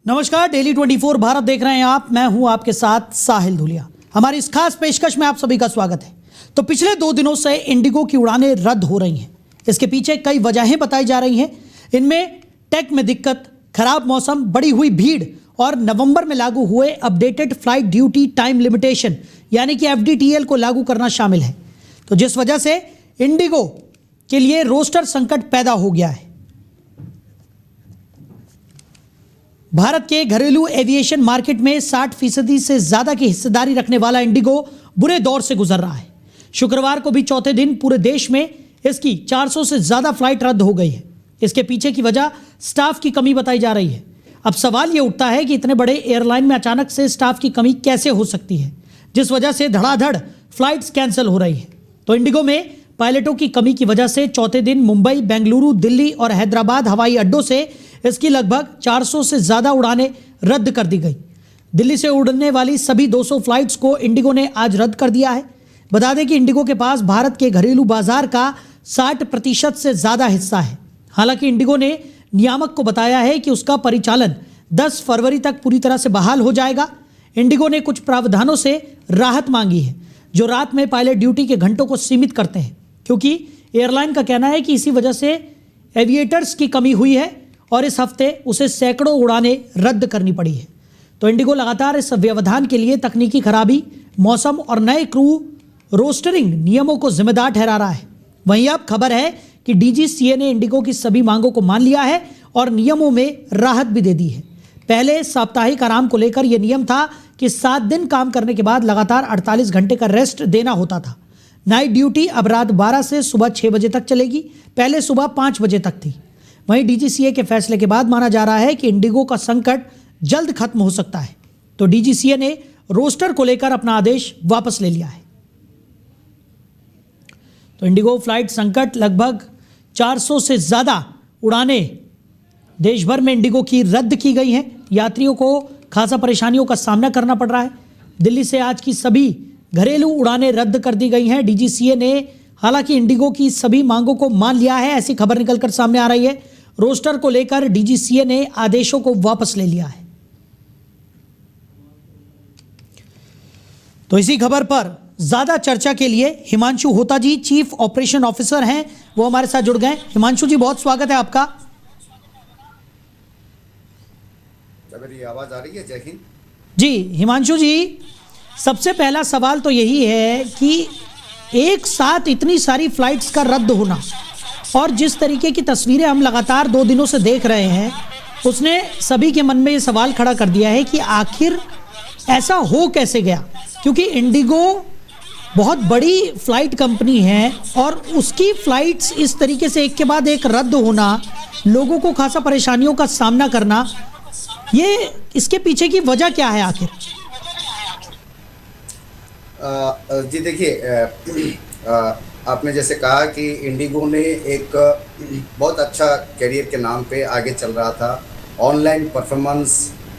नमस्कार, डेली 24 भारत देख रहे हैं आप। मैं हूं आपके साथ साहिल धुलिया। हमारी इस खास पेशकश में आप सभी का स्वागत है। तो पिछले 2 दिनों से इंडिगो की उड़ानें रद्द हो रही हैं। इसके पीछे कई वजहें बताई जा रही हैं। इनमें टेक में दिक्कत, खराब मौसम, बढ़ी हुई भीड़ और नवंबर में लागू हुए updated flight duty time limitation यानी कि FDTL को लागू करना शामिल है। तो जिस वजह से इंडिगो के लिए रोस्टर संकट पैदा हो गया है। भारत के घरेलू एविएशन मार्केट में 60% से ज्यादा की हिस्सेदारी रखने वाला इंडिगो बुरे दौर से गुजर रहा है। शुक्रवार को भी चौथे दिन पूरे देश में इसकी 400 से ज्यादा फ्लाइट रद्द हो गई है। इसके पीछे की वजह स्टाफ की कमी बताई जा रही है। अब सवाल यह उठता है कि इतने बड़े एयरलाइन में अचानक से स्टाफ की कमी कैसे हो सकती है, जिस वजह से धड़ाधड़ फ्लाइट्स कैंसिल हो रही है। तो इंडिगो में पायलटों की कमी की वजह से चौथे दिन मुंबई, बेंगलुरु, दिल्ली और हैदराबाद हवाई अड्डों से इसकी लगभग 400 से ज़्यादा उड़ानें रद्द कर दी गई। दिल्ली से उड़ने वाली सभी 200 फ्लाइट्स को इंडिगो ने आज रद्द कर दिया है। बता दें कि इंडिगो के पास भारत के घरेलू बाजार का 60% से ज़्यादा हिस्सा है। हालांकि इंडिगो ने नियामक को बताया है कि उसका परिचालन 10 फरवरी तक पूरी तरह से बहाल हो जाएगा। इंडिगो ने कुछ प्रावधानों से राहत मांगी है, जो रात में पायलट ड्यूटी के घंटों को सीमित करते हैं, क्योंकि एयरलाइन का कहना है कि इसी वजह से एविएटर्स की कमी हुई है और इस हफ्ते उसे सैकड़ों उड़ानें रद्द करनी पड़ी है। तो इंडिगो लगातार इस व्यवधान के लिए तकनीकी खराबी, मौसम और नए क्रू रोस्टरिंग नियमों को जिम्मेदार ठहरा रहा है। वहीं अब खबर है कि DGCA ने इंडिगो की सभी मांगों को मान लिया है और नियमों में राहत भी दे दी है। पहले साप्ताहिक आराम को लेकर यह नियम था कि 7 दिन काम करने के बाद लगातार 48 घंटे का रेस्ट देना होता था। नाइट ड्यूटी अब रात 12 से सुबह 6 बजे तक चलेगी, पहले सुबह 5 बजे तक थी। वहीं DGCA के फैसले के बाद माना जा रहा है कि इंडिगो का संकट जल्द खत्म हो सकता है। तो DGCA ने रोस्टर को लेकर अपना आदेश वापस ले लिया है। तो इंडिगो फ्लाइट संकट, लगभग 400 से ज़्यादा उड़ानें देश भर में इंडिगो की रद्द की गई हैं। यात्रियों को खासा परेशानियों का सामना करना पड़ रहा है। दिल्ली से आज की सभी घरेलू उड़ानें रद्द कर दी गई हैं। DGCA ने हालांकि इंडिगो की सभी मांगों को मान लिया है, ऐसी खबर निकलकर सामने आ रही है। रोस्टर को लेकर DGCA ने आदेशों को वापस ले लिया है। तो इसी खबर पर ज्यादा चर्चा के लिए हिमांशु होता जी, चीफ ऑपरेशन ऑफिसर हैं, वो हमारे साथ जुड़ गए। हिमांशु जी, बहुत स्वागत है आपका। मेरी आवाज आ रही है? जय हिंद जी। हिमांशु जी, सबसे पहला सवाल तो यही है कि एक साथ इतनी सारी फ्लाइट्स का रद्द होना और जिस तरीके की तस्वीरें हम लगातार 2 दिनों से देख रहे हैं, उसने सभी के मन में ये सवाल खड़ा कर दिया है कि आखिर ऐसा हो कैसे गया। क्योंकि इंडिगो बहुत बड़ी फ्लाइट कंपनी है और उसकी फ्लाइट्स इस तरीके से एक के बाद एक रद्द होना, लोगों को खासा परेशानियों का सामना करना, ये इसके पीछे की वजह क्या है आखिर? जी देखिए, आपने जैसे कहा कि इंडिगो ने एक बहुत अच्छा करियर के नाम पे आगे चल रहा था। ऑनलाइन परफॉर्मेंस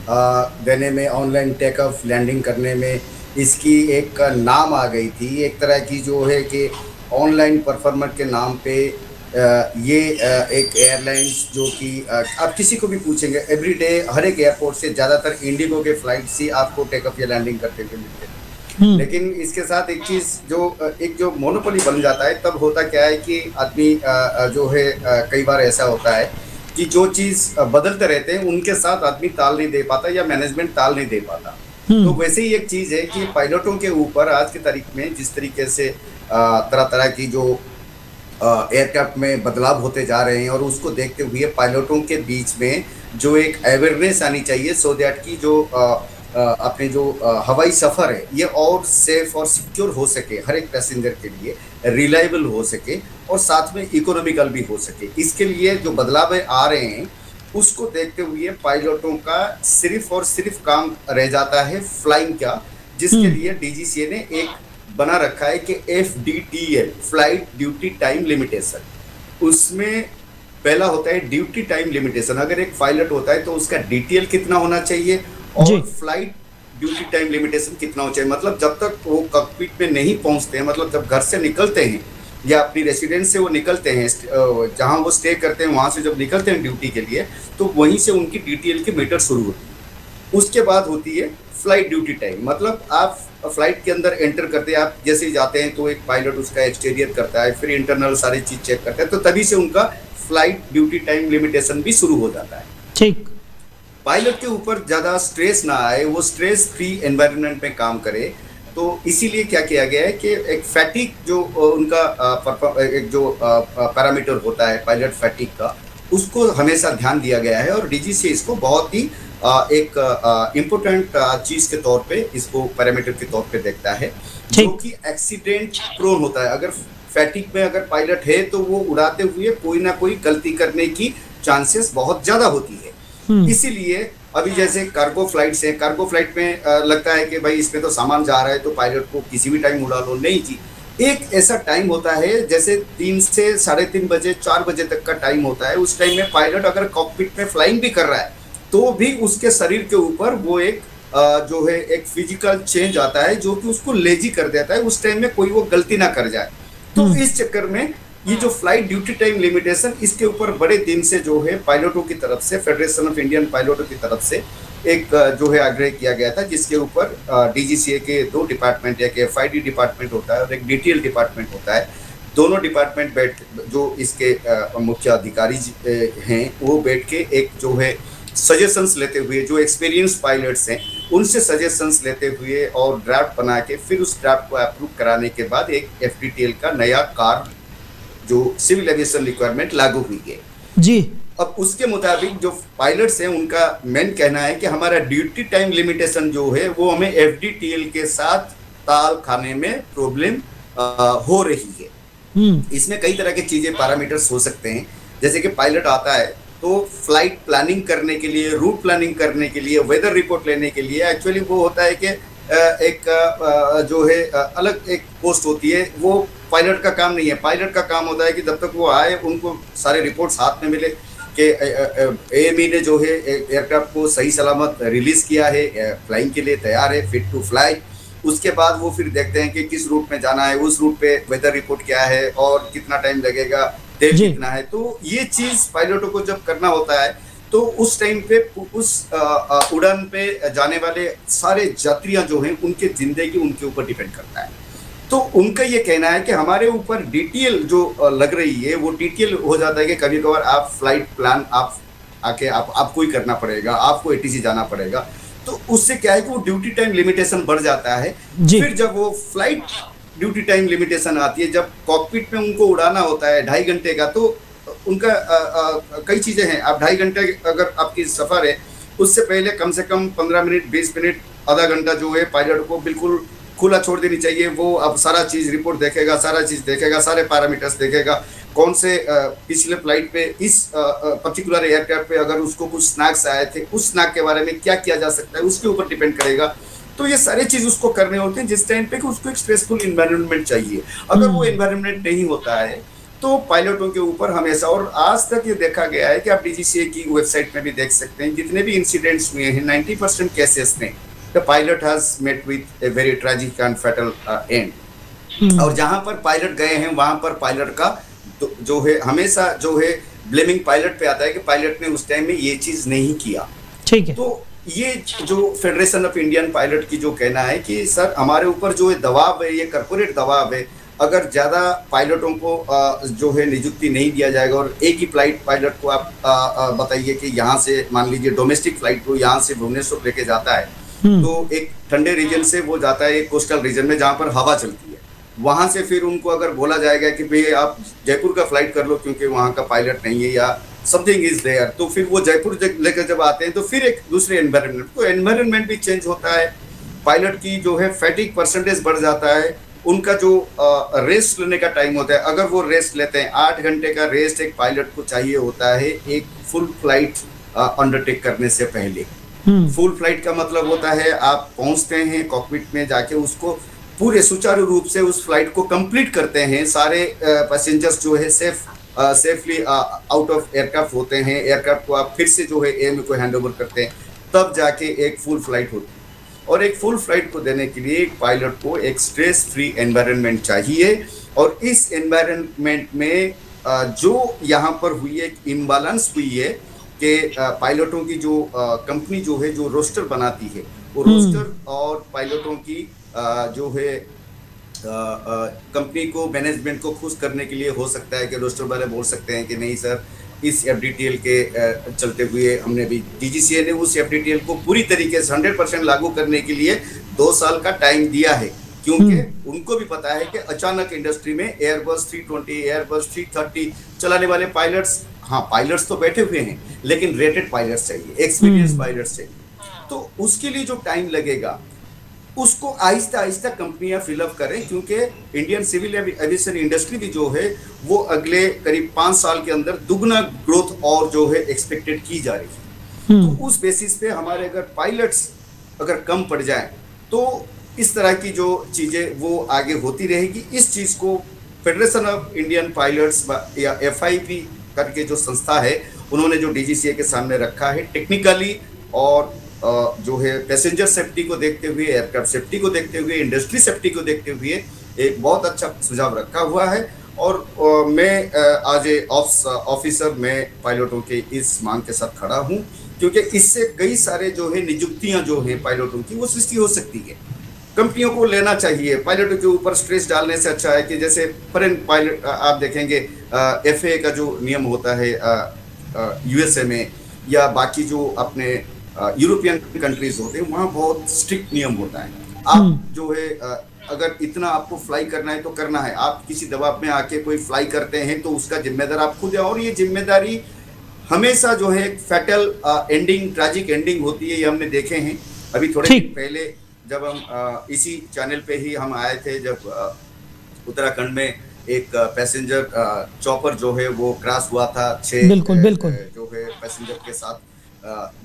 देने में, ऑनलाइन टेक ऑफ लैंडिंग करने में इसकी एक नाम आ गई थी। एक तरह की जो है कि ऑनलाइन परफॉर्मर के नाम पे ये एक एयरलाइंस जो कि आप किसी को भी पूछेंगे एवरीडे हर एक एयरपोर्ट से ज़्यादातर इंडिगो के फ्लाइट्स ही आपको टेक ऑफ या लैंडिंग करते हुए मिलते हैं। लेकिन इसके साथ एक चीज़ जो मोनोपोली बन जाता है, तब होता क्या है कि आदमी जो है कई बार ऐसा होता है कि जो चीज़ बदलते रहते हैं उनके साथ आदमी ताल नहीं दे पाता या मैनेजमेंट ताल नहीं दे पाता। तो वैसे ही एक चीज़ है कि पायलटों के ऊपर आज की तारीख में जिस तरीके से तरह तरह की जो एयरक्राफ्ट में बदलाव होते जा रहे हैं और उसको देखते हुए पायलटों के बीच में जो एक अवेयरनेस आनी चाहिए, सो दैट की जो अपने जो हवाई सफ़र है ये और सेफ और सिक्योर हो सके, हर एक पैसेंजर के लिए रिलायबल हो सके और साथ में इकोनॉमिकल भी हो सके। इसके लिए जो बदलाव आ रहे हैं उसको देखते हुए पायलटों का सिर्फ और सिर्फ काम रह जाता है फ्लाइंग का, जिसके लिए DGCA ने एक बना रखा है कि FDTL, flight duty time limitation. उसमें पहला होता है ड्यूटी टाइम लिमिटेशन। अगर एक पायलट होता है तो उसका DTL कितना होना चाहिए और फ्लाइट ड्यूटी टाइम लिमिटेशन कितना होना चाहिए। मतलब जब तक वो कॉकपिट में नहीं पहुंचते हैं, मतलब जब घर से निकलते हैं या अपनी रेसिडेंस से वो निकलते हैं, जहां वो स्टे करते हैं वहां से जब निकलते हैं ड्यूटी के लिए, तो वहीं से उनकी DTL की मीटर शुरू होती है। उसके बाद होती है फ्लाइट ड्यूटी टाइम, मतलब आप फ्लाइट के अंदर एंटर करते हैं, आप जैसे ही जाते हैं तो एक पायलट उसका एक्सटीरियर करता है, फिर इंटरनल सारी चीज चेक करता है, तो तभी से उनका फ्लाइट ड्यूटी टाइम लिमिटेशन भी शुरू हो जाता है। ठीक। पायलट के ऊपर ज़्यादा स्ट्रेस ना आए, वो स्ट्रेस फ्री एनवायरनमेंट में काम करे, तो इसीलिए क्या किया गया है कि एक फैटिक जो उनका एक जो पैरामीटर होता है पायलट फैटिक का, उसको हमेशा ध्यान दिया गया है और डीजीसीए इसको बहुत ही एक इम्पोर्टेंट चीज़ के तौर पे, इसको पैरामीटर के तौर पे देखता है, जो कि एक्सीडेंट प्रोन होता है। अगर फैटिक में अगर पायलट है तो वो उड़ाते हुए कोई ना कोई गलती करने की चांसेस बहुत ज़्यादा होती है। इसीलिए अभी जैसे कार्गो फ्लाइट्स हैं, कार्गो फ्लाइट में लगता है कि भाई इसमें तो सामान जा रहा है तो पायलट को किसी भी टाइम उड़ा लो, नहीं जी। एक ऐसा टाइम होता है जैसे 3 से 3:30 बजे 4 बजे तक का टाइम होता है, उस टाइम में पायलट अगर कॉकपिट में फ्लाइंग भी कर रहा है तो भी उसके शरीर के ऊपर वो एक जो है एक फिजिकल चेंज आता है जो कि उसको लेजी कर देता है, उस टाइम में कोई वो गलती ना कर जाए। तो इस चक्कर में ये जो फ्लाइट ड्यूटी टाइम लिमिटेशन, इसके ऊपर बड़े दिन से जो है पायलटों की तरफ से, फेडरेशन ऑफ इंडियन पायलटों की तरफ से एक जो है आग्रह किया गया था, जिसके ऊपर डीजीसीए के 2 डिपार्टमेंट, एक एफआईडी डिपार्टमेंट होता है और एक डीटीएल डिपार्टमेंट होता है। दोनों डिपार्टमेंट बैठ, जो इसके मुख्य अधिकारी हैं, वो बैठ के एक जो है सजेशंस लेते हुए, जो एक्सपीरियंस पायलट्स हैं उनसे सजेशंस लेते हुए और ड्राफ्ट बना के फिर उस ड्राफ्ट को अप्रूव कराने के बाद एक एफडीटीएल का नया कार्ड जो सिविल एविएशन रिक्वायरमेंट लागू हुई है जी। अब उसके मुताबिक जो पायलट्स हैं उनका मेन कहना है कि हमारा ड्यूटी टाइम लिमिटेशन जो है वो हमें एफडीटीएल के साथ ताल खाने में प्रॉब्लम हो रही है। इसमें कई तरह की चीजें, पैरामीटर्स हो सकते हैं, जैसे कि पायलट आता है तो फ्लाइट प्लानिंग करने के लिए, रूट प्लानिंग करने के लिए, वेदर रिपोर्ट लेने के लिए, एक्चुअली वो होता है कि एक जो है अलग एक पोस्ट होती है, वो पायलट का काम नहीं है। पायलट का काम होता है कि जब तक वो आए उनको सारे रिपोर्ट्स हाथ में मिले कि एएमई ने जो है एयरक्राफ्ट को सही सलामत रिलीज किया है, फ्लाइंग के लिए तैयार है, फिट टू फ्लाई। उसके बाद वो फिर देखते हैं कि किस रूट में जाना है, उस रूट पे वेदर रिपोर्ट क्या है और कितना टाइम लगेगा, तेल कितना है। तो ये चीज पायलटों को जब करना होता है तो उस टाइम पे उस उड़ान पे जाने वाले सारे यात्रियां जो हैं उनकी जिंदगी उनके ऊपर डिपेंड करता है। तो उनका ये कहना है कि हमारे ऊपर डीटीएल जो लग रही है वो डीटीएल हो जाता है कि कभी कभार आप फ्लाइट प्लान आप आके आपको ही करना पड़ेगा, आपको एटीसी जाना पड़ेगा। तो उससे क्या है कि वो ड्यूटी टाइम लिमिटेशन बढ़ जाता है। फिर जब वो फ्लाइट ड्यूटी टाइम लिमिटेशन आती है, जब कॉकपिट में उनको उड़ाना होता है 2.5 घंटे का, तो उनका कई चीज़ें हैं। आप 2.5 घंटे अगर आपकी सफ़र है, उससे पहले कम से कम 15 मिनट, 20 मिनट, आधा घंटा जो है पायलट को बिल्कुल खुला छोड़ देनी चाहिए। वो अब सारा चीज़ रिपोर्ट देखेगा, सारा चीज़ देखेगा, सारे पैरामीटर्स देखेगा, कौन से पिछले फ्लाइट पे इस पर्टिकुलर एयरक्राफ्ट पे अगर उसको कुछ स्नैक्स आए थे, उस स्नैक के बारे में क्या किया जा सकता है, उसके ऊपर डिपेंड करेगा। तो ये सारे चीज़ उसको करने होते हैं जिस टाइम पे कि उसको एक स्ट्रेसफुल इन्वायरमेंट चाहिए। अगर वो इन्वायरमेंट नहीं होता है तो पायलटों के ऊपर हमेशा, और आज तक ये देखा गया है कि आप डीजीसीए की वेबसाइट में भी देख सकते हैं, जितने भी इंसिडेंट्स हुए हैं 90% केसेस में the pilot has met with a very tragic and fatal end. और जहां पर पायलट गए हैं वहां पर पायलट का जो है हमेशा जो है ब्लेमिंग पायलट पे आता है कि पायलट ने उस टाइम में ये चीज नहीं किया। ठीक है। तो ये जो फेडरेशन ऑफ इंडियन पायलट की जो कहना है कि सर हमारे ऊपर जो दबाव है, ये कॉर्पोरेट दबाव है, अगर ज़्यादा पायलटों को जो है नियुक्ति नहीं दिया जाएगा और एक ही फ्लाइट पायलट को आप बताइए कि यहाँ से मान लीजिए डोमेस्टिक फ्लाइट को यहाँ से भुवनेश्वर लेके जाता है, तो एक ठंडे रीजन से वो जाता है एक कोस्टल रीजन में जहाँ पर हवा चलती है, वहाँ से फिर उनको अगर बोला जाएगा कि भाई आप जयपुर का फ्लाइट कर लो क्योंकि वहाँ का पायलट नहीं है या समथिंग इज देयर, तो फिर वो जयपुर लेकर जब आते हैं तो फिर एक दूसरे एनवायरनमेंट, तो एनवायरनमेंट भी चेंज होता है, पायलट की जो है फैटिक परसेंटेज बढ़ जाता है, उनका जो रेस्ट लेने का टाइम होता है, अगर वो रेस्ट लेते हैं 8 घंटे का रेस्ट एक पायलट को चाहिए होता है एक फुल फ्लाइट अंडरटेक करने से पहले। फुल फ्लाइट का मतलब होता है आप पहुंचते हैं कॉकपिट में जाके उसको पूरे सुचारू रूप से उस फ्लाइट को कंप्लीट करते हैं, सारे पैसेंजर्स जो है सेफली आउट ऑफ एयरक्राफ्ट होते हैं, एयरक्राफ्ट को आप फिर से जो है एएमई को हैंड ओवर करते हैं, तब जाके एक फुल फ्लाइट होती है। और एक फुल फ्लाइट को देने के लिए एक पायलट को एक स्ट्रेस फ्री एनवायरनमेंट चाहिए, और इस एनवायरनमेंट में जो यहाँ पर हुई है इम्बैलेंस हुई है, कि पायलटों की जो कंपनी जो है जो रोस्टर बनाती है, वो रोस्टर और पायलटों की जो है कंपनी को मैनेजमेंट को खुश करने के लिए हो सकता है कि रोस्टर वाले बोल सकते हैं कि नहीं सर, इस एफडीटीएल के चलते हुए हमने भी डीजीसीए ने उस एफडीटीएल को पूरी तरीके से 100% लागू करने के लिए 2 साल का टाइम दिया है, क्योंकि उनको भी पता है कि अचानक इंडस्ट्री में एयरबस 320 एयरबस 330 चलाने वाले पायलट्स, हाँ पायलट्स तो बैठे हुए हैं लेकिन रेटेड पायलट्स चाहिए, एक्सपीरियंस पायलट्स चाहिए। तो उसके लिए जो टाइम लगेगा उसको आहिस्ता आहिस्ता कंपनियां फिलअप करें, क्योंकि इंडियन सिविल एविएशन इंडस्ट्री भी जो है वो अगले करीब 5 साल के अंदर दुगना ग्रोथ और जो है एक्सपेक्टेड की जा रही है। तो उस बेसिस पे हमारे अगर पायलट्स अगर कम पड़ जाए तो इस तरह की जो चीजें वो आगे होती रहेगी। इस चीज को फेडरेशन ऑफ इंडियन पायलट्स या FIP करके जो संस्था है उन्होंने जो डीजीसीए के सामने रखा है, टेक्निकली और जो है पैसेंजर सेफ्टी को देखते हुए, एयरक्राफ्ट सेफ्टी को देखते हुए, इंडस्ट्री सेफ्टी को देखते हुए एक बहुत अच्छा सुझाव रखा हुआ है। और मैं आज ए ऑफिसर मैं पायलटों के इस मांग के साथ खड़ा हूं, क्योंकि इससे कई सारे जो है नियुक्तियां जो है पायलटों की वो सृष्टि हो सकती है। कंपनियों को लेना चाहिए, पायलटों के ऊपर स्ट्रेस डालने से अच्छा है कि जैसे फॉरेन पायलट आप देखेंगे FAA का जो नियम होता है USA में या बाकी जो अपने यूरोपियन कंट्रीज होते हैं वहाँ बहुत स्ट्रिक्ट नियम होता है। आप जो है अगर इतना आपको फ्लाई करना है तो करना है, आप किसी दबाव में आके कोई फ्लाई करते हैं तो उसका जिम्मेदार आप खुद है, और ये जिम्मेदारी हमेशा जो है फैटल एंडिंग, ट्रैजिक एंडिंग होती है, ये हमने देखे हैं। अभी थोड़े दिन पहले जब हम इसी चैनल पे ही हम आए थे, जब उत्तराखंड में एक पैसेंजर चॉपर जो है वो क्रैश हुआ था, 6 जो है पैसेंजर के साथ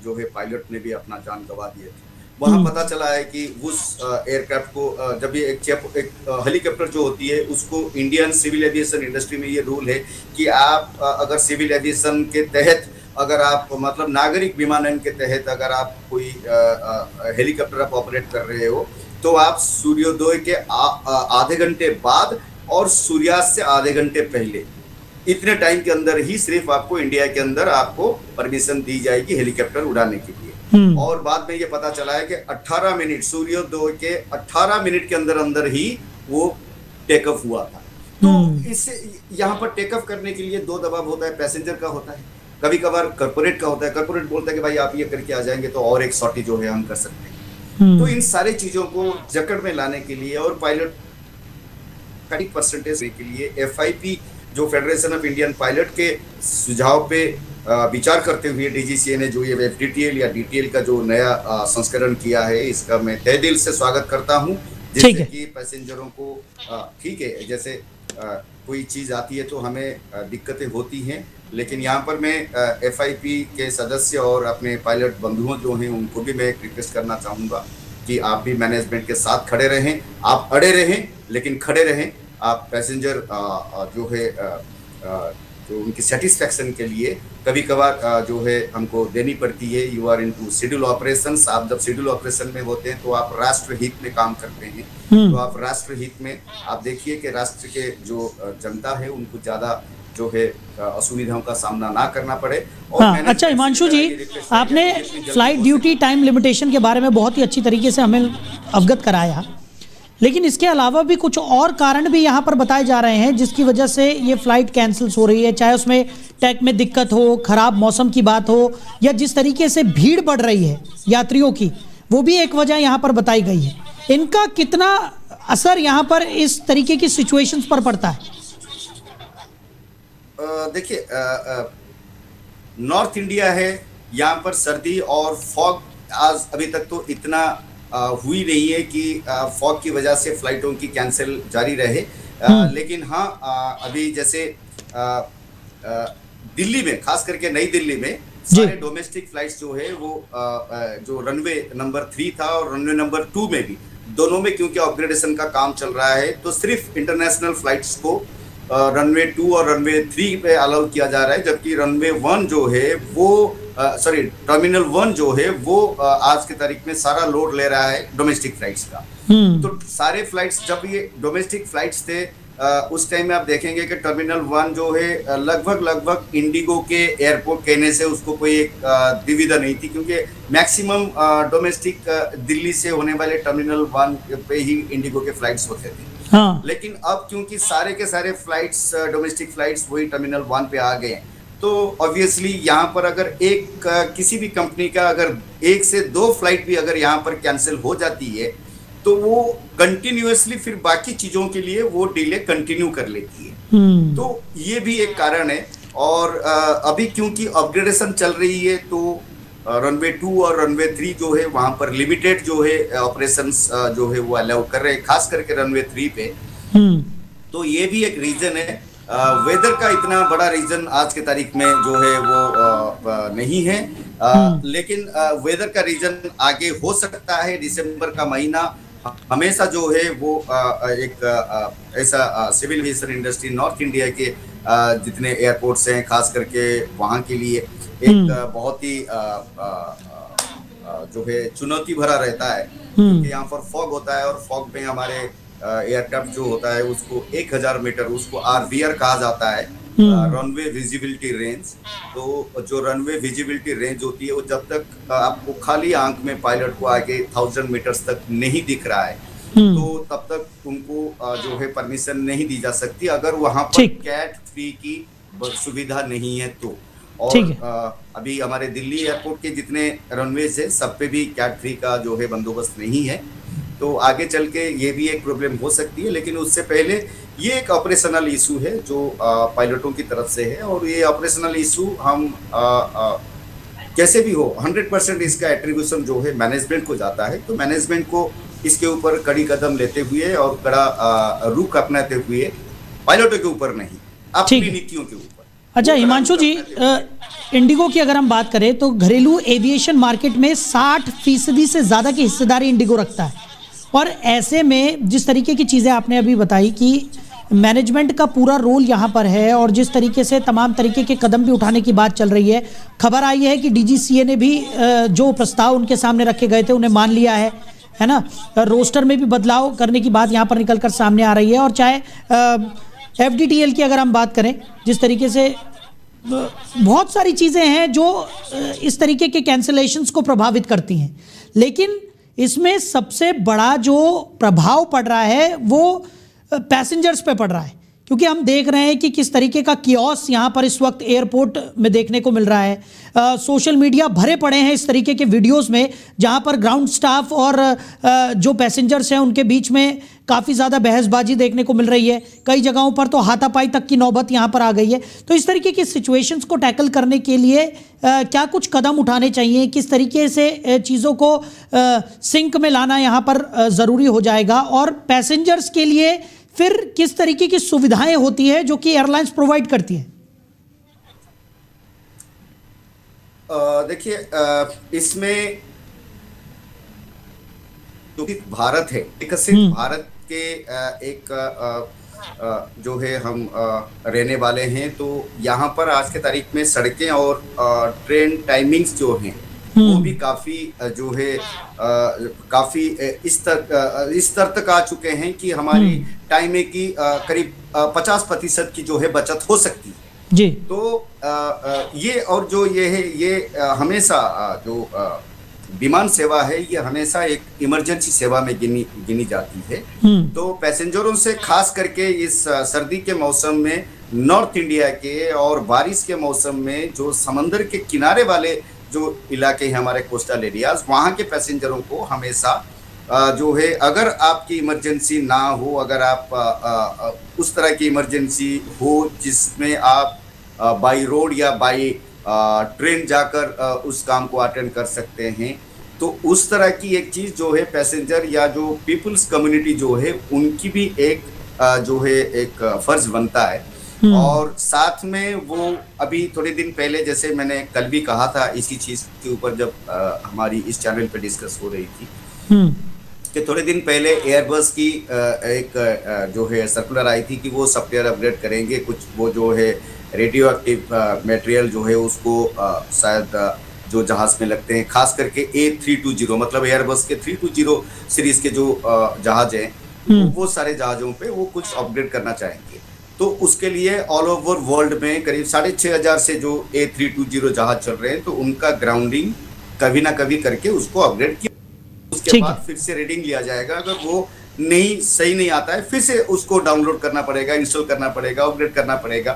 जो है पायलट ने भी अपना जान गंवा दिए थे। वहाँ पता चला है कि उस एयरक्राफ्ट को जब ये एक हेलीकॉप्टर जो होती है उसको इंडियन सिविल एविएशन इंडस्ट्री में ये रूल है कि आप अगर सिविल एविएशन के तहत अगर आप मतलब नागरिक विमानन के तहत अगर आप कोई हेलीकॉप्टर आप ऑपरेट कर रहे हो तो आप सूर्योदय के आधे घंटे बाद और सूर्यास्त से आधे घंटे पहले इतने टाइम के अंदर ही सिर्फ आपको इंडिया के अंदर आपको परमिशन दी जाएगी हेलीकॉप्टर उड़ाने के लिए। और बाद में ये पता चला है कि 18 मिनट सूर्योदय के 18 मिनट के अंदर अंदर ही वो टेक ऑफ हुआ था। तो इससे यहाँ पर टेक ऑफ करने के लिए 2 दबाव होता है, पैसेंजर का होता है, कभी कभार कॉर्पोरेट का होता है। कॉर्पोरेट बोलता है कि भाई आप ये करके आ जाएंगे तो और एक सॉर्टी जो है हम कर सकते हैं। तो इन सारी चीजों को जकड़ में लाने के लिए और पायलट 30% के लिए FIP जो फेडरेशन ऑफ इंडियन पायलट के सुझाव पे विचार करते हुए डीजीसीए ने जो ये FDTL या DTL का जो नया संस्करण किया है, इसका मैं तहे दिल से स्वागत करता हूँ, जिससे कि पैसेंजरों को ठीक है, जैसे कोई चीज आती है तो हमें दिक्कतें होती हैं, लेकिन यहाँ पर मैं FIP के सदस्य और अपने पायलट बंधुओं जो हैं उनको भी मैं रिक्वेस्ट करना चाहूँगा कि आप भी मैनेजमेंट के साथ खड़े रहें, आप अड़े रहें लेकिन खड़े रहें। आप पैसेंजर जो है जो उनकी सेटिस्फैक्शन के लिए कभी कभार जो है हमको देनी पड़ती है। You are into schedule operations, आप जब शेड्यूल ऑपरेशन में होते हैं तो आप राष्ट्र हित में काम करते हैं। तो आप राष्ट्र हित में आप देखिए कि राष्ट्र के जो जनता है उनको ज़्यादा जो है असुविधाओं का सामना ना करना पड़े। और अच्छा हिमांशु जी, आपने फ्लाइट ड्यूटी टाइम लिमिटेशन के बारे में बहुत ही अच्छी तरीके से हमें अवगत कराया, लेकिन इसके अलावा भी कुछ और कारण भी यहाँ पर बताए जा रहे हैं जिसकी वजह से ये फ्लाइट कैंसिल्स हो रही है, चाहे उसमें टेक में दिक्कत हो, खराब मौसम की बात हो, या जिस तरीके से भीड़ बढ़ रही है यात्रियों की, वो भी एक वजह यहाँ पर बताई गई है। इनका कितना असर यहाँ पर इस तरीके की सिचुएशंस पर पड़ता है? देखिए, नॉर्थ इंडिया है, यहाँ पर सर्दी और फॉग आज अभी तक तो इतना हुई नहीं है कि फॉग की वजह से फ्लाइटों की कैंसिल जारी रहे। लेकिन हाँ, अभी जैसे दिल्ली में, खास करके नई दिल्ली में सारे डोमेस्टिक फ्लाइट्स जो है वो जो रनवे नंबर 3 था और रनवे नंबर 2 में भी, दोनों में क्योंकि अपग्रेडेशन का काम चल रहा है तो सिर्फ इंटरनेशनल फ्लाइट्स को रनवे 2 और रनवे 3 पे अलाउ किया जा रहा है, जबकि रनवे 1 जो है वो टर्मिनल 1 जो है वो आज की तारीख में सारा लोड ले रहा है डोमेस्टिक फ्लाइट्स का। तो सारे फ्लाइट्स, जब ये डोमेस्टिक फ्लाइट्स थे उस टाइम में आप देखेंगे कि टर्मिनल 1 जो है लगभग इंडिगो के एयरपोर्ट कहने से उसको कोई एक दुविधा नहीं थी, क्योंकि मैक्सिमम डोमेस्टिक दिल्ली से होने वाले टर्मिनल 1 पे ही इंडिगो के फ्लाइट्स होते थे। हाँ। लेकिन अब क्योंकि सारे के सारे फ्लाइट्स डोमेस्टिक फ्लाइट्स वही टर्मिनल 1 पे आ गए, तो ऑब्वियसली यहाँ पर अगर किसी भी कंपनी का अगर 1 से 2 फ्लाइट भी अगर यहाँ पर कैंसिल हो जाती है तो वो कंटिन्यूअसली फिर बाकी चीजों के लिए वो डिले कंटिन्यू कर लेती है। तो ये भी एक कारण है। और अभी क्योंकि अपग्रेडेशन चल रही है तो रनवे 2 और रनवे 3 जो है वहां पर लिमिटेड जो है ऑपरेशंस जो है वो अलाउ कर रहे हैं, खास करके रनवे 3 पे। तो ये भी एक रीजन है। वेदर का इतना बड़ा रीजन आज के तारीख में जो है वो नहीं है, लेकिन वेदर का रीजन आगे हो सकता है। दिसंबर का महीना हमेशा जो है वो एक ऐसा civil aviation industry north India के जितने एयरपोर्ट्स हैं खास करके वहाँ के लिए एक बहुत ही जो है चुनौती भरा रहता है, क्योंकि यहाँ पर फॉग होता है और फॉग में हमारे एयरक्राफ्ट जो होता है उसको 1000 मीटर, उसको आरवीआर कहा जाता है, रनवे विजिबिलिटी रेंज। तो जो रनवे विजिबिलिटी रेंज होती है वो जब तक आपको खाली आंख में पायलट को आगे 1000 मीटर्स तक नहीं दिख रहा है तो तब तक तुमको जो है परमिशन नहीं दी जा सकती, अगर वहां पर कैट 3 की सुविधा नहीं है तो। और अभी हमारे दिल्ली एयरपोर्ट के जितने रनवेज है सब पे भी कैट 3 का जो है बंदोबस्त नहीं है, तो आगे चल के ये भी एक प्रॉब्लम हो सकती है। लेकिन उससे पहले ये एक ऑपरेशनल इशू है जो पायलटों की तरफ से है, और ये ऑपरेशनल इशू हम कैसे भी हो 100% इसका एट्रीब्यूशन जो है मैनेजमेंट को जाता है। तो मैनेजमेंट को इसके ऊपर कड़ी कदम लेते हुए और कड़ा रुख अपनाते हुए, पायलटों के ऊपर नहीं, अपनी नीतियों के ऊपर। अच्छा हिमांशु जी, इंडिगो की अगर हम बात करें तो घरेलू एविएशन मार्केट में 60% से ज़्यादा की हिस्सेदारी इंडिगो रखता है, और ऐसे में जिस तरीके की चीज़ें आपने अभी बताई कि मैनेजमेंट का पूरा रोल यहाँ पर है, और जिस तरीके से तमाम तरीके के कदम भी उठाने की बात चल रही है, खबर आई है कि डीजीसीए ने भी जो प्रस्ताव उनके सामने रखे गए थे उन्हें मान लिया है ना। रोस्टर में भी बदलाव करने की बात यहाँ पर निकल कर सामने आ रही है। और चाहे FDTL की अगर हम बात करें, जिस तरीके से बहुत सारी चीज़ें हैं जो इस तरीके के कैंसलेशंस को प्रभावित करती हैं, लेकिन इसमें सबसे बड़ा जो प्रभाव पड़ रहा है वो पैसेंजर्स पे पड़ रहा है, क्योंकि हम देख रहे हैं कि किस तरीके का कियोस यहाँ पर इस वक्त एयरपोर्ट में देखने को मिल रहा है। सोशल मीडिया भरे पड़े हैं इस तरीके के वीडियोस में, जहाँ पर ग्राउंड स्टाफ और जो पैसेंजर्स हैं उनके बीच में काफ़ी ज़्यादा बहसबाजी देखने को मिल रही है। कई जगहों पर तो हाथापाई तक की नौबत यहाँ पर आ गई है। तो इस तरीके की सिचुएशंस को टैकल करने के लिए क्या कुछ कदम उठाने चाहिए, किस तरीके से चीज़ों को सिंक में लाना यहाँ पर ज़रूरी हो जाएगा, और पैसेंजर्स के लिए फिर किस तरीके की सुविधाएं होती है जो कि एयरलाइंस प्रोवाइड करती हैं? देखिए, इसमें क्योंकि भारत है, विकसित भारत के एक जो है हम रहने वाले हैं, तो यहाँ पर आज के तारीख में सड़कें और ट्रेन टाइमिंग्स जो हैं वो भी काफी जो है काफी इस स्तर तक आ चुके हैं कि हमारी टाइमिंग की करीब 50% की जो है बचत हो सकती है जी। तो ये और जो ये है ये हमेशा जो विमान सेवा है ये हमेशा एक इमरजेंसी सेवा में गिनी जाती है। तो पैसेंजरों से खास करके इस सर्दी के मौसम में नॉर्थ इंडिया के और बारिश के मौसम में जो समंदर के किनारे वाले जो इलाके हैं हमारे कोस्टल एरियाज, वहाँ के पैसेंजरों को हमेशा जो है अगर आपकी इमरजेंसी ना हो, अगर आप उस तरह की इमरजेंसी हो जिसमें आप बाई रोड या बाई ट्रेन जाकर उस काम को अटेंड कर सकते हैं, तो उस तरह की एक चीज़ जो है पैसेंजर या जो पीपल्स कम्युनिटी जो है उनकी भी एक जो है एक फर्ज बनता है। और साथ में वो अभी थोड़े दिन पहले, जैसे मैंने कल भी कहा था इसी चीज़ के ऊपर जब हमारी इस चैनल पे डिस्कस हो रही थी कि थोड़े दिन पहले एयरबस की एक जो है सर्कुलर आई थी कि वो सॉफ्टवेयर अपग्रेड करेंगे, कुछ वो जो है रेडियो एक्टिव मटेरियल जो है उसको शायद जो जहाज़ में लगते हैं, खास करके A320 मतलब एयरबस के 320 सीरीज़ के जो जहाज़ हैं तो वो सारे जहाजों पे वो कुछ अपग्रेड करना चाहेंगे। तो उसके लिए ऑल ओवर वर्ल्ड में करीब 6,500 से जो A320 जहाज चल रहे हैं, तो उनका ग्राउंडिंग कभी ना कभी करके उसको अपग्रेड किया, उसके बाद फिर से रीडिंग लिया जाएगा। अगर वो सही नहीं आता है, फिर से उसको डाउनलोड करना पड़ेगा, इंस्टॉल करना पड़ेगा, अपग्रेड करना पड़ेगा।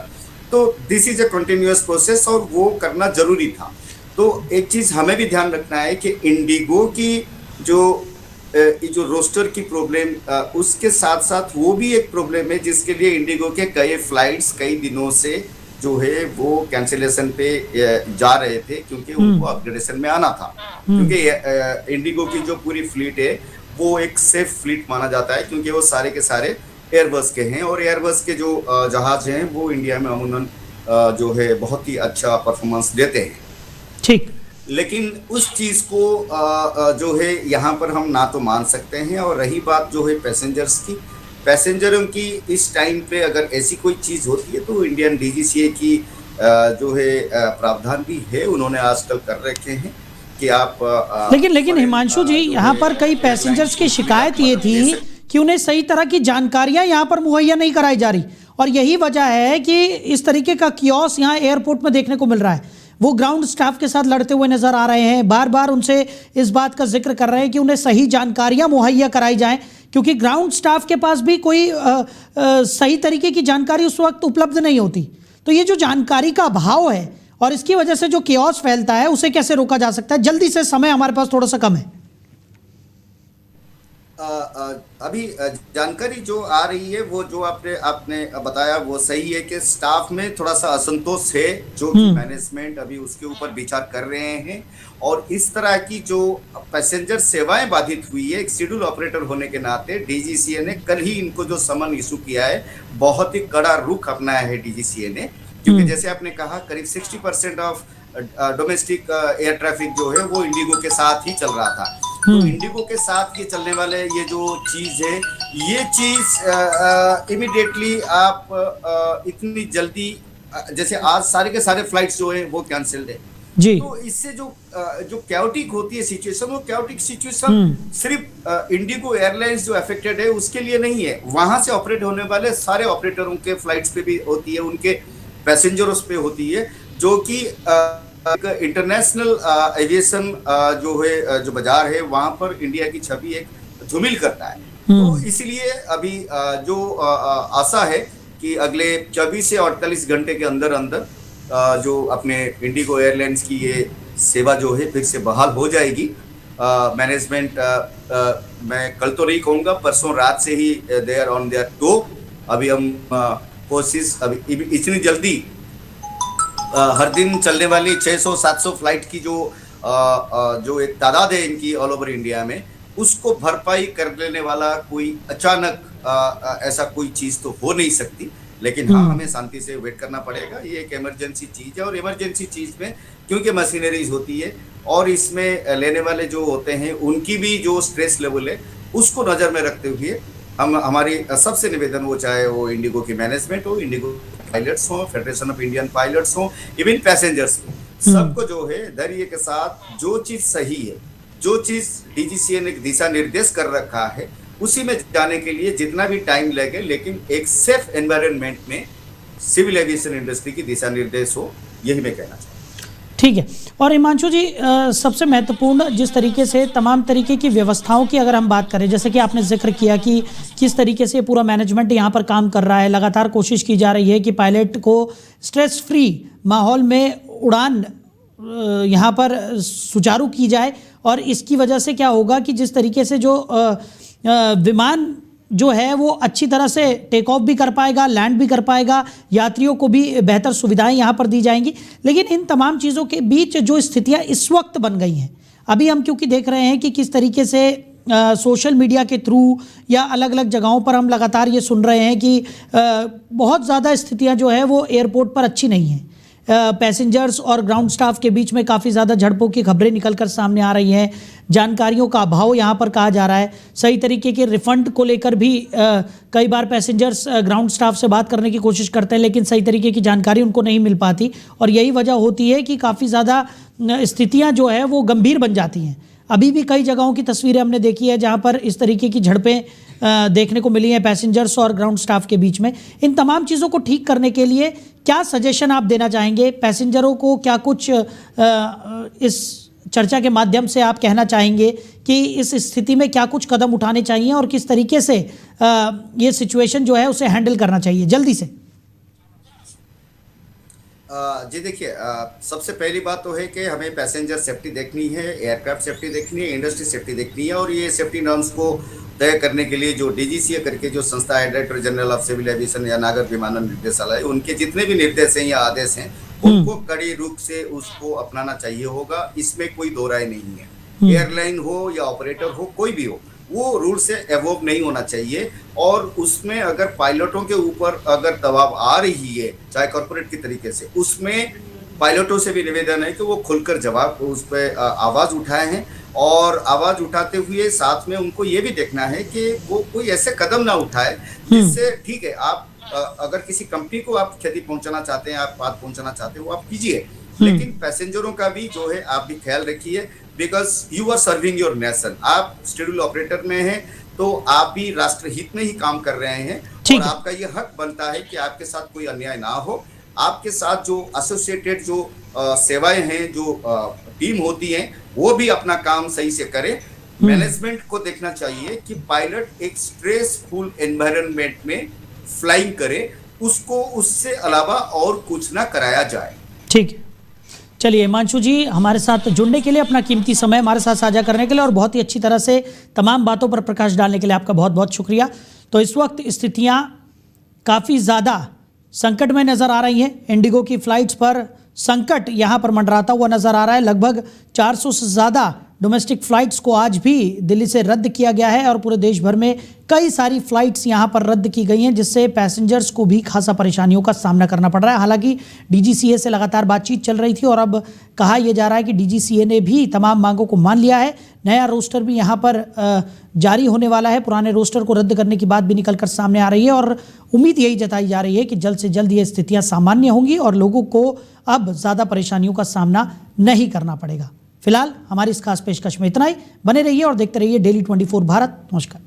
तो this is a continuous process और वो करना जरूरी था। तो एक चीज हमें भी ध्यान रखना है कि इंडिगो की जो रोस्टर की प्रॉब्लम, उसके साथ साथ वो भी एक प्रॉब्लम है जिसके लिए इंडिगो के कई फ्लाइट्स कई दिनों से जो है वो कैंसिलेशन पे जा रहे थे, क्योंकि उनको अपग्रेडेशन में आना था। क्योंकि इंडिगो की जो पूरी फ्लीट है वो एक सेफ फ्लीट माना जाता है, क्योंकि वो सारे के सारे एयरबस के हैं, और एयरबस के जो जहाज हैं वो इंडिया में अमूमन जो है बहुत ही अच्छा परफॉर्मेंस देते हैं। ठीक, लेकिन उस चीज़ को जो है यहाँ पर हम ना तो मान सकते हैं। और रही बात जो है पैसेंजर्स की, पैसेंजरों की इस टाइम पे अगर ऐसी कोई चीज़ होती है तो इंडियन DGCA की जो है प्रावधान भी है, उन्होंने आजकल कर रखे हैं कि आप लेकिन हिमांशु जी, यहाँ पर कई पैसेंजर्स की शिकायत ये थी कि उन्हें सही तरह की जानकारियां यहाँ पर मुहैया नहीं कराई जा रही, और यही वजह है कि इस तरीके का कियोस्क यहाँ एयरपोर्ट में देखने को मिल रहा है। वो ग्राउंड स्टाफ के साथ लड़ते हुए नजर आ रहे हैं, बार बार उनसे इस बात का जिक्र कर रहे हैं कि उन्हें सही जानकारियां मुहैया कराई जाएं, क्योंकि ग्राउंड स्टाफ के पास भी कोई सही तरीके की जानकारी उस वक्त उपलब्ध नहीं होती। तो ये जो जानकारी का अभाव है और इसकी वजह से जो कियोस्क फैलता है, उसे कैसे रोका जा सकता है? जल्दी से, समय हमारे पास थोड़ा सा कम है। अभी जानकारी जो आ रही है वो जो आपने बताया वो सही है कि स्टाफ में थोड़ा सा असंतोष है, जो कि मैनेजमेंट अभी उसके ऊपर विचार कर रहे हैं। और इस तरह की जो पैसेंजर सेवाएं बाधित हुई है, एक शेड्यूल ऑपरेटर होने के नाते DGCA ने कल ही इनको जो समन इशू किया है, बहुत ही कड़ा रुख अपनाया है DGCA ने। क्योंकि जैसे आपने कहा करीब 60% ऑफ डोमेस्टिक एयर ट्रैफिक जो है वो इंडिगो के साथ ही चल रहा था। तो इंडिगो के साथ ये चलने वाले ये जो चीज है, ये चीज इमीडिएटली आप इतनी जल्दी, जैसे आज सारे के सारे फ्लाइट्स जो है वो कैंसिल्ड है जी। तो इससे जो कैओटिक होती है सिचुएशन, वो कैओटिक सिचुएशन सिर्फ इंडिगो एयरलाइंस जो अफेक्टेड है उसके लिए नहीं है, वहां से ऑपरेट होने वाले सारे ऑपरेटरों के फ्लाइट्स पे भी होती है, उनके पैसेंजर्स पे होती है, जो कि इंटरनेशनल एविएशन जो है जो बाजार है वहां पर इंडिया की छवि एक धूमिल करता है। तो इसलिए अभी जो आशा है कि अगले 24 से 48 घंटे के अंदर अंदर जो अपने इंडिगो एयरलाइंस की ये सेवा जो है फिर से बहाल हो जाएगी। मैनेजमेंट मैं कल तो नहीं कहूँगा, परसों रात से ही they are on their toe. अभी हम कोशिश अभी इतनी जल्दी हर दिन चलने वाली 600-700 फ्लाइट की जो एक तादाद है इनकी ऑल ओवर इंडिया में, उसको भरपाई कर लेने वाला कोई अचानक ऐसा कोई चीज़ तो हो नहीं सकती। लेकिन हाँ, हमें शांति से वेट करना पड़ेगा। ये एक इमरजेंसी चीज़ है, और इमरजेंसी चीज़ में क्योंकि मशीनरीज होती है और इसमें लेने वाले जो होते हैं उनकी भी जो स्ट्रेस लेवल है उसको नज़र में रखते हुए हमारी सबसे निवेदन वो, चाहे वो इंडिगो की मैनेजमेंट हो, इंडिगो पायलट्स हो, फेडरेशन ऑफ इंडियन पायलट्स हो, इवन पैसेंजर्स हो, सबको जो है धैर्य के साथ जो चीज़ सही है, जो चीज़ DGCA ने दिशा निर्देश कर रखा है उसी में जाने के लिए जितना भी टाइम लगे, लेकिन एक सेफ एनवायरनमेंट में सिविल एविएशन इंडस्ट्री की दिशा निर्देश हो, यही मैं कहना चाहूँगा। ठीक है। और हिमांशु जी, सबसे महत्वपूर्ण जिस तरीके से तमाम तरीके की व्यवस्थाओं की अगर हम बात करें, जैसे कि आपने जिक्र किया कि किस तरीके से पूरा मैनेजमेंट यहाँ पर काम कर रहा है, लगातार कोशिश की जा रही है कि पायलट को स्ट्रेस फ्री माहौल में उड़ान यहाँ पर सुचारू की जाए। और इसकी वजह से क्या होगा कि जिस तरीके से जो विमान जो है वो अच्छी तरह से टेक ऑफ भी कर पाएगा, लैंड भी कर पाएगा, यात्रियों को भी बेहतर सुविधाएं यहाँ पर दी जाएंगी। लेकिन इन तमाम चीज़ों के बीच जो स्थितियाँ इस वक्त बन गई हैं, अभी हम क्योंकि देख रहे हैं कि किस तरीके से सोशल मीडिया के थ्रू या अलग अलग जगहों पर हम लगातार ये सुन रहे हैं कि बहुत ज़्यादा स्थितियाँ जो है वो एयरपोर्ट पर अच्छी नहीं हैं। पैसेंजर्स और ग्राउंड स्टाफ के बीच में काफ़ी ज़्यादा झड़पों की खबरें निकलकर सामने आ रही हैं। जानकारियों का अभाव यहाँ पर कहा जा रहा है। सही तरीके के रिफंड को लेकर भी कई बार पैसेंजर्स ग्राउंड स्टाफ से बात करने की कोशिश करते हैं, लेकिन सही तरीके की जानकारी उनको नहीं मिल पाती, और यही वजह होती है कि काफ़ी ज़्यादा स्थितियाँ जो है वो गंभीर बन जाती हैं। अभी भी कई जगहों की तस्वीरें हमने देखी है जहां पर इस तरीके की झड़पें देखने को मिली हैं पैसेंजर्स और ग्राउंड स्टाफ के बीच में। इन तमाम चीज़ों को ठीक करने के लिए क्या सजेशन आप देना चाहेंगे पैसेंजरों को? क्या कुछ इस चर्चा के माध्यम से आप कहना चाहेंगे कि इस स्थिति में क्या कुछ कदम उठाने चाहिए और किस तरीके से ये सिचुएशन जो है उसे हैंडल करना चाहिए जल्दी से? जी देखिए, सबसे पहली बात तो है कि हमें पैसेंजर सेफ्टी देखनी है, एयरक्राफ्ट सेफ्टी देखनी है, इंडस्ट्री सेफ्टी देखनी है। और ये सेफ्टी नॉर्म्स को तय करने के लिए जो DGCA करके जो संस्था है, director general of civil aviation या नागर विमानन निर्देशालय, उनके जितने भी निर्देश हैं या आदेश हैं उनको कड़ी रूप से उसको अपनाना चाहिए होगा। इसमें कोई दो राय नहीं है। एयरलाइन हो या ऑपरेटर हो, कोई भी हो, वो रूल से एवोव नहीं होना चाहिए। और उसमें अगर पायलटों के ऊपर अगर दबाव आ रही है, चाहे कॉर्पोरेट की तरीके से, उसमें पायलटों से भी निवेदन है कि वो खुलकर जवाब उस पर आवाज़ उठाए हैं। और आवाज़ उठाते हुए साथ में उनको ये भी देखना है कि वो कोई ऐसे कदम ना उठाए जिससे, ठीक है, आप अगर किसी कंपनी को आप क्षति पहुंचाना चाहते हैं, आप बात पहुंचाना चाहते हैं, वो आप कीजिए, लेकिन पैसेंजरों का भी जो है आप भी ख्याल रखिए। Because you are serving your nation. आप शेड्यूल ऑपरेटर में हैं तो आप भी राष्ट्र हित में ही काम कर रहे हैं और आपका ये हक बनता है कि आपके साथ कोई अन्याय ना हो। आपके साथ जो एसोसिएटेड जो सेवाएं हैं, जो टीम होती हैं, वो भी अपना काम सही से करें। मैनेजमेंट को देखना चाहिए कि पायलट एक स्ट्रेसफुल एनवायरनमेंट में फ्लाइंग करे, उसको उससे अलावा और कुछ ना कराया जाए। ठीक है, चलिए हिमांशु जी, हमारे साथ जुड़ने के लिए, अपना कीमती समय हमारे साथ साझा करने के लिए और बहुत ही अच्छी तरह से तमाम बातों पर प्रकाश डालने के लिए आपका बहुत बहुत शुक्रिया। तो इस वक्त स्थितियां काफ़ी ज़्यादा संकट में नज़र आ रही हैं। इंडिगो की फ़्लाइट्स पर संकट यहाँ पर मंडराता हुआ नज़र आ रहा है। लगभग 400 से ज़्यादा डोमेस्टिक फ़्लाइट्स को आज भी दिल्ली से रद्द किया गया है और पूरे देश भर में कई सारी फ़्लाइट्स यहाँ पर रद्द की गई हैं, जिससे पैसेंजर्स को भी खासा परेशानियों का सामना करना पड़ रहा है। हालांकि DGCA से लगातार बातचीत चल रही थी और अब कहा यह जा रहा है कि DGCA ने भी तमाम मांगों को मान लिया है। नया रोस्टर भी यहाँ पर जारी होने वाला है। पुराने रोस्टर को रद्द करने की बात भी निकल कर सामने आ रही है और उम्मीद यही जताई जा रही है कि जल्द से जल्द ये स्थितियाँ सामान्य होंगी और लोगों को अब ज़्यादा परेशानियों का सामना नहीं करना पड़ेगा। फिलहाल हमारी इस खास पेशकश में इतना ही। बने रहिए और देखते रहिए डेली 24 भारत। नमस्कार।